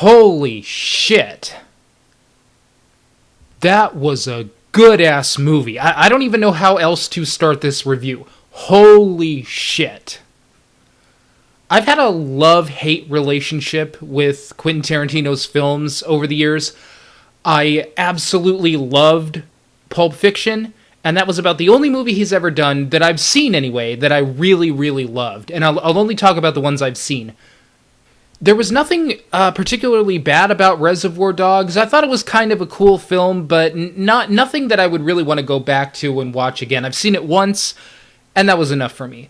Holy shit. That was a good-ass movie. I don't even know how else to start this review. Holy shit. I've had a love-hate relationship with Quentin Tarantino's films over the years. I absolutely loved Pulp Fiction, and that was about the only movie he's ever done that I've seen anyway that I really, really loved. And I'll only talk about the ones I've seen. There was nothing particularly bad about Reservoir Dogs. I thought it was kind of a cool film, but nothing that I would really want to go back to and watch again. I've seen it once, and that was enough for me.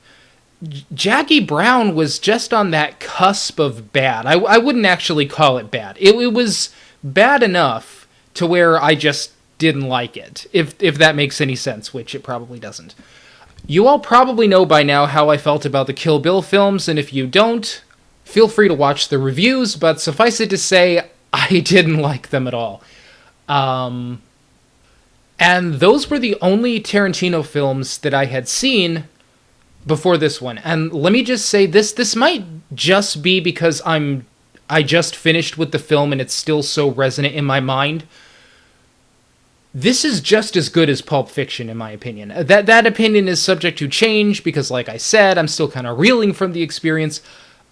Jackie Brown was just on that cusp of bad. I wouldn't actually call it bad. It was bad enough to where I just didn't like it, if that makes any sense, which it probably doesn't. You all probably know by now how I felt about the Kill Bill films, and if you don't, feel free to watch the reviews, but suffice it to say, I didn't like them at all. And those were the only Tarantino films that I had seen before this one. And let me just say, this might just be because I just finished with the film and it's still so resonant in my mind. This is just as good as Pulp Fiction, in my opinion. That opinion is subject to change because, like I said, I'm still kind of reeling from the experience.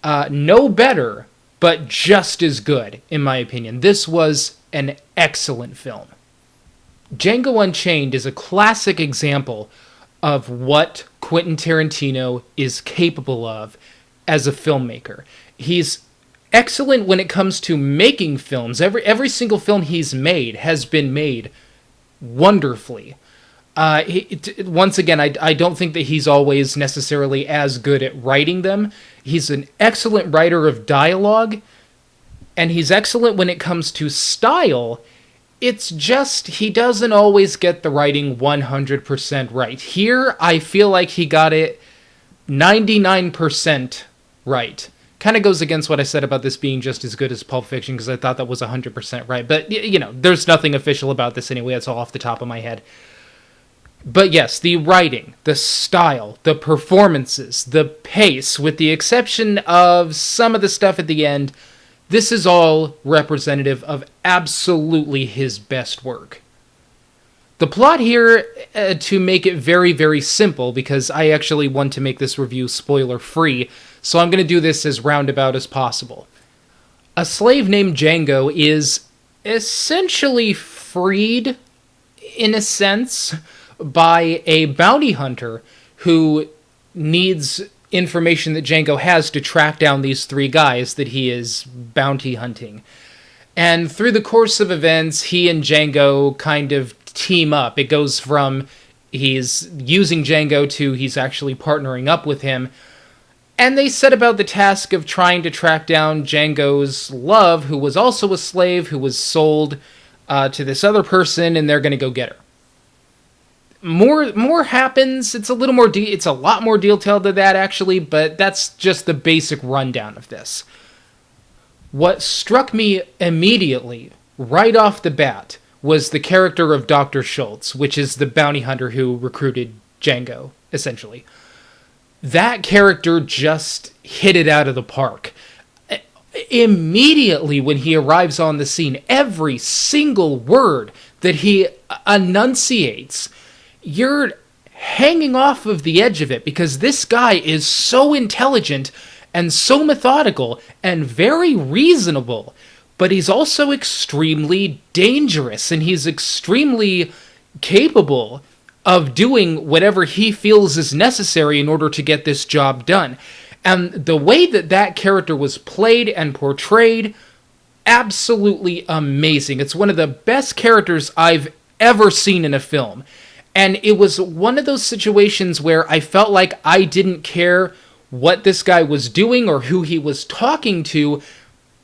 No better, but just as good, in my opinion. This was an excellent film. Django Unchained is a classic example of what Quentin Tarantino is capable of as a filmmaker. He's excellent when it comes to making films. Every single film he's made has been made wonderfully. Once again, I don't think that he's always necessarily as good at writing them. He's an excellent writer of dialogue, and he's excellent when it comes to style. It's just he doesn't always get the writing 100% right. Here, I feel like he got it 99% right. Kind of goes against what I said about this being just as good as Pulp Fiction, because I thought that was 100% right. But, you know, there's nothing official about this anyway. It's all off the top of my head. But yes, the writing, the style, the performances, the pace, with the exception of some of the stuff at the end, this is all representative of absolutely his best work. The plot here, to make it very, very simple, because I actually want to make this review spoiler-free, so I'm going to do this as roundabout as possible. A slave named Django is essentially freed, in a sense, by a bounty hunter who needs information that Django has to track down these three guys that he is bounty hunting. And through the course of events, he and Django kind of team up. It goes from he's using Django to he's actually partnering up with him. And they set about the task of trying to track down Django's love, who was also a slave, who was sold to this other person, and they're going to go get her. More happens. It's a little more. It's a lot more detailed than that, actually. But that's just the basic rundown of this. What struck me immediately, right off the bat, was the character of Dr. Schultz, which is the bounty hunter who recruited Django, essentially. That character just hit it out of the park. Immediately when he arrives on the scene, every single word that he enunciates, you're hanging off of the edge of it, because this guy is so intelligent and so methodical and very reasonable, but he's also extremely dangerous, and he's extremely capable of doing whatever he feels is necessary in order to get this job done. And the way that character was played and portrayed, absolutely amazing. It's one of the best characters I've ever seen in a film. And it was one of those situations where I felt like I didn't care what this guy was doing or who he was talking to.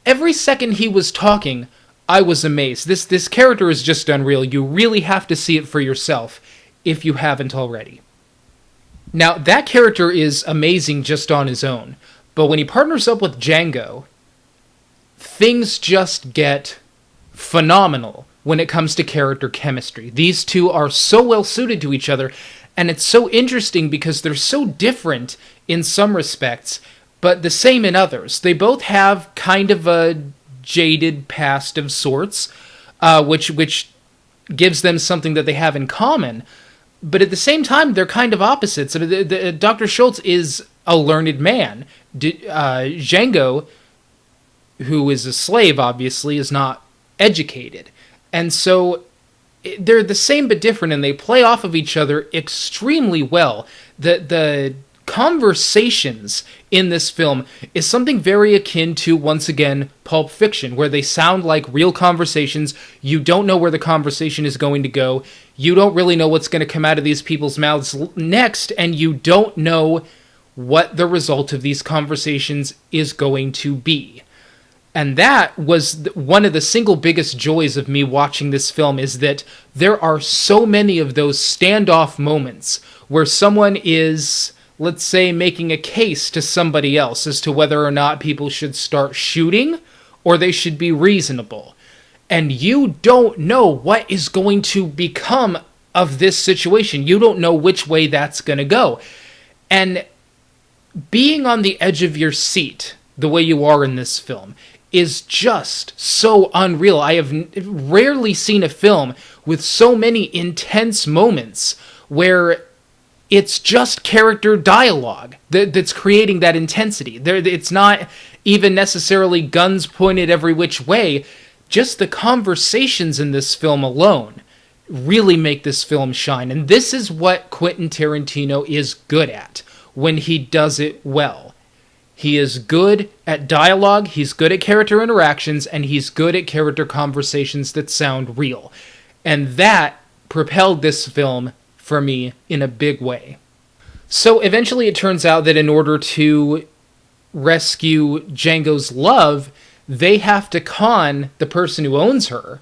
Every second he was talking, I was amazed. This character is just unreal. You really have to see it for yourself if you haven't already. Now, that character is amazing just on his own, but when he partners up with Django, things just get phenomenal when it comes to character chemistry. These two are so well suited to each other, and it's so interesting because they're so different in some respects, but the same in others. They both have kind of a jaded past of sorts, which gives them something that they have in common. But at the same time, they're kind of opposites. I mean, Dr. Schultz is a learned man. Django, who is a slave, obviously, is not educated. And so they're the same but different, and they play off of each other extremely well. The conversations in this film is something very akin to, once again, Pulp Fiction, where they sound like real conversations. You don't know where the conversation is going to go. You don't really know what's going to come out of these people's mouths next, and you don't know what the result of these conversations is going to be. And that was one of the single biggest joys of me watching this film, is that there are so many of those standoff moments where someone is, let's say, making a case to somebody else as to whether or not people should start shooting or they should be reasonable. And you don't know what is going to become of this situation. You don't know which way that's going to go. And being on the edge of your seat, the way you are in this film, is just so unreal. I have rarely seen a film with so many intense moments where it's just character dialogue that's creating that intensity. It's not even necessarily guns pointed every which way. Just the conversations in this film alone really make this film shine. And this is what Quentin Tarantino is good at when he does it well. He is good at dialogue, he's good at character interactions, and he's good at character conversations that sound real. And that propelled this film for me in a big way. So eventually it turns out that in order to rescue Django's love, they have to con the person who owns her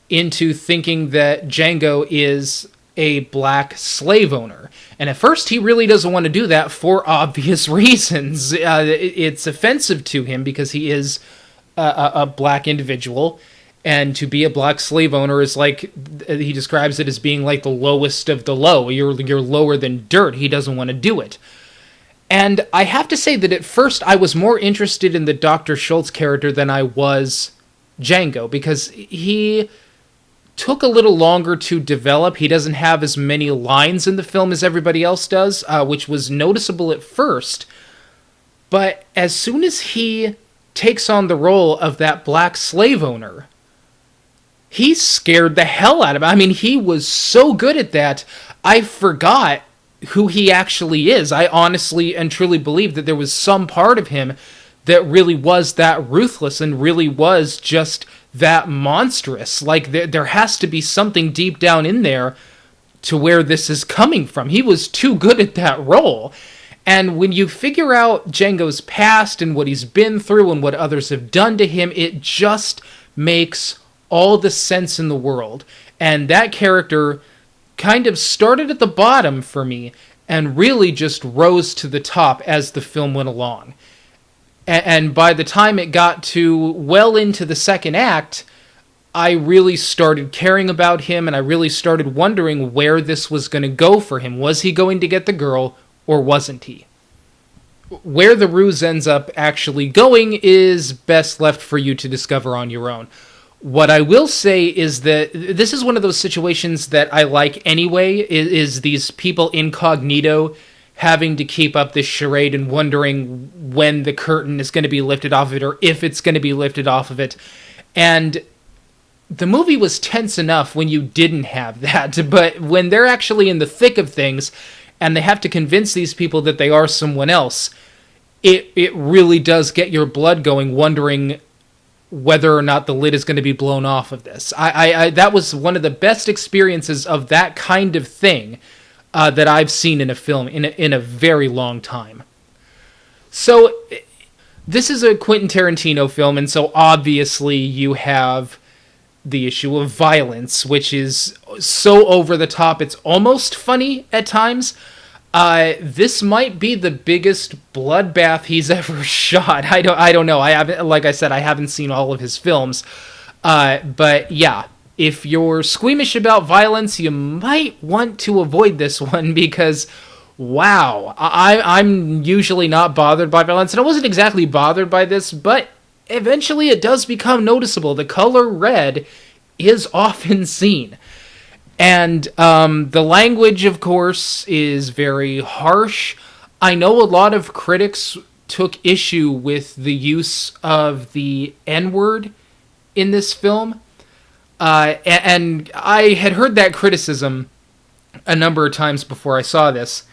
into thinking that Django is a black slave owner. And at first he really doesn't want to do that for obvious reasons. It's offensive to him because he is a black individual, and to be a black slave owner is like, he describes it as being like the lowest of the low. You're lower than dirt. He doesn't want to do it. And I have to say that at first I was more interested in the Dr. Schultz character than I was Django, because he took a little longer to develop. He doesn't have as many lines in the film as everybody else does, which was noticeable at first. But as soon as he takes on the role of that black slave owner, he scared the hell out of him. I mean, he was so good at that, I forgot who he actually is. I honestly and truly believe that there was some part of him that really was that ruthless and really was just that monstrous. Like, there has to be something deep down in there to where this is coming from. He was too good at that role. And when you figure out Django's past and what he's been through and what others have done to him, it just makes all the sense in the world. And that character kind of started at the bottom for me and really just rose to the top as the film went along. And by the time it got to well into the second act, I really started caring about him, and I really started wondering where this was going to go for him. Was he going to get the girl, or wasn't he? Where the ruse ends up actually going is best left for you to discover on your own. What I will say is that this is one of those situations that I like anyway, is these people incognito having to keep up this charade and wondering when the curtain is going to be lifted off of it, or if it's going to be lifted off of it. And the movie was tense enough when you didn't have that, but when they're actually in the thick of things and they have to convince these people that they are someone else, it really does get your blood going, wondering whether or not the lid is going to be blown off of this. That was one of the best experiences of that kind of thing that I've seen in a film in a very long time. So this is a Quentin Tarantino film, and so obviously you have the issue of violence, which is so over the top it's almost funny at times. This might be the biggest bloodbath he's ever shot. I don't know. I haven't, like I said, I haven't seen all of his films. But yeah, if you're squeamish about violence, you might want to avoid this one, because wow, I'm usually not bothered by violence, and I wasn't exactly bothered by this, but eventually it does become noticeable. The color red is often seen. And the language, of course, is very harsh. I know a lot of critics took issue with the use of the N-word in this film. And I had heard that criticism a number of times before I saw this.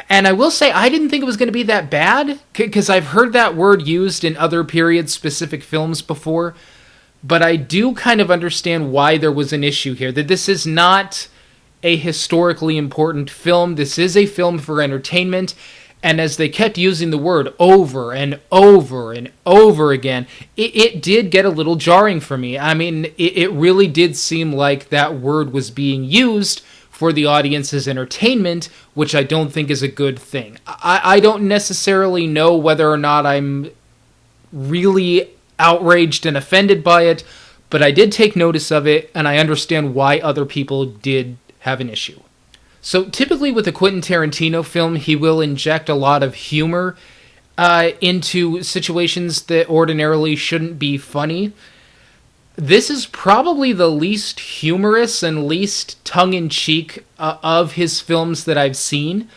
And I will say I didn't think it was going to be that bad, because I've heard that word used in other period-specific films before. But I do kind of understand why there was an issue here, that this is not a historically important film. This is a film for entertainment. And as they kept using the word over and over and over again, it did get a little jarring for me. I mean, it really did seem like that word was being used for the audience's entertainment, which I don't think is a good thing. I don't necessarily know whether or not I'm really outraged and offended by it, but I did take notice of it, and I understand why other people did have an issue. So typically with a Quentin Tarantino film, he will inject a lot of humor into situations that ordinarily shouldn't be funny. This is probably the least humorous and least tongue-in-cheek of his films that I've seen.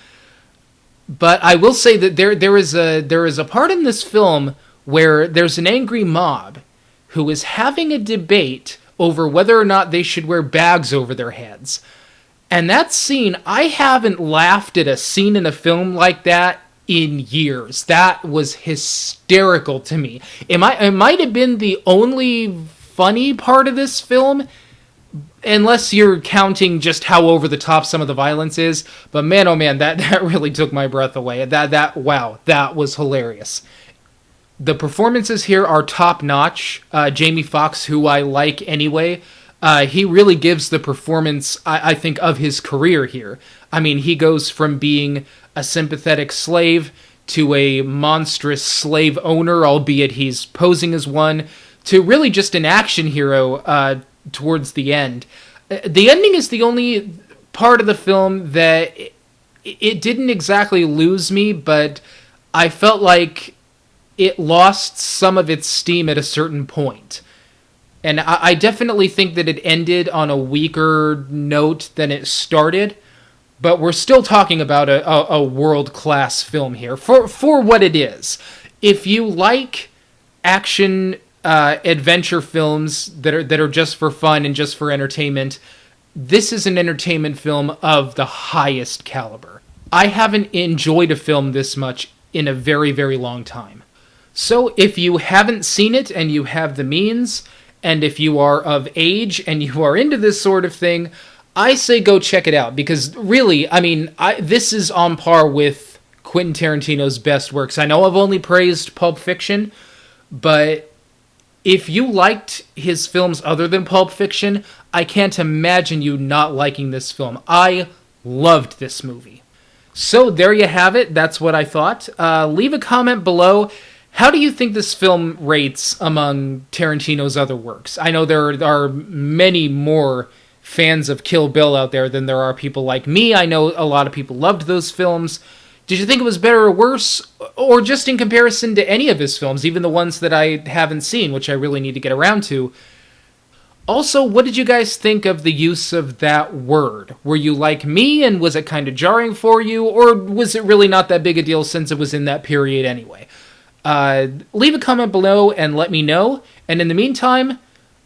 But I will say that there is a part in this film where there's an angry mob who is having a debate over whether or not they should wear bags over their heads. And that scene, I haven't laughed at a scene in a film like that in years. That was hysterical to me. It might have been the only funny part of this film, unless you're counting just how over the top some of the violence is. But man, oh man, that really took my breath away. Wow, that was hilarious. The performances here are top-notch. Jamie Foxx, who I like anyway, he really gives the performance, I think, of his career here. I mean, he goes from being a sympathetic slave to a monstrous slave owner, albeit he's posing as one, to really just an action hero towards the end. The ending is the only part of the film that it didn't exactly lose me, but I felt like it lost some of its steam at a certain point. And I definitely think that it ended on a weaker note than it started, but we're still talking about a world-class film here for what it is. If you like action adventure films that are just for fun and just for entertainment, this is an entertainment film of the highest caliber. I haven't enjoyed a film this much in a very, very long time. So if you haven't seen it and you have the means, and if you are of age and you are into this sort of thing, I say go check it out. Because really, I mean, this is on par with Quentin Tarantino's best works. I know I've only praised Pulp Fiction, but if you liked his films other than Pulp Fiction, I can't imagine you not liking this film. I loved this movie. So there you have it. That's what I thought. Leave a comment below. How do you think this film rates among Tarantino's other works? I know there are many more fans of Kill Bill out there than there are people like me. I know a lot of people loved those films. Did you think it was better or worse? Or just in comparison to any of his films, even the ones that I haven't seen, which I really need to get around to? Also, what did you guys think of the use of that word? Were you like me, and was it kind of jarring for you? Or was it really not that big a deal since it was in that period anyway? Leave a comment below and let me know. And in the meantime,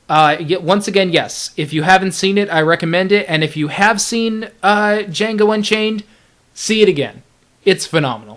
once again, yes, if you haven't seen it, I recommend it. And if you have seen Django Unchained, see it again. It's phenomenal.